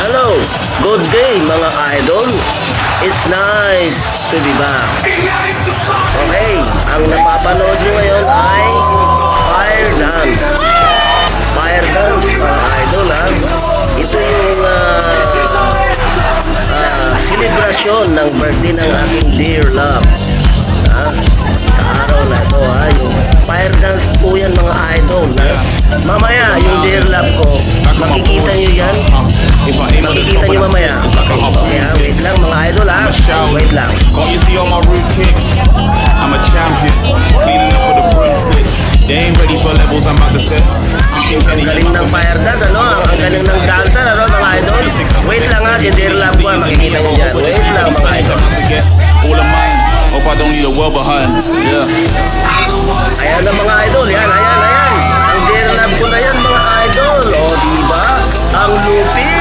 Hello, good day mga idol. It's nice to be back. Okay, ang napapanood nyo ngayon ay Fire Dance. Fire Dance mga idol ha. Ito yung celebration ng birthday ng aking dear love. Sa araw na ito ha, yung Fire Dance po yan mga idol ha. Mamaya yung dear love ko, makikita nyo yan. Makikita nyo mamaya. Okay ha, wait lang mga idol ha. Wait lang. Can't you see all my root kicks? I'm a champion, cleaning up with a broomstick. They ain't ready for levels I'm about to set. Ang galing ng Fire Dance ano, ang galing ng dancer ano mga idol. Wait lang ha, si dear love ko ha, makikita nyo dyan. Wait lang mga idol. All of mine. Hope I don't need a world behind. Yeah. Ayan na mga idol, yan, ayan. Ang dear love ko na yan mga idol. O diba? Ang lupit.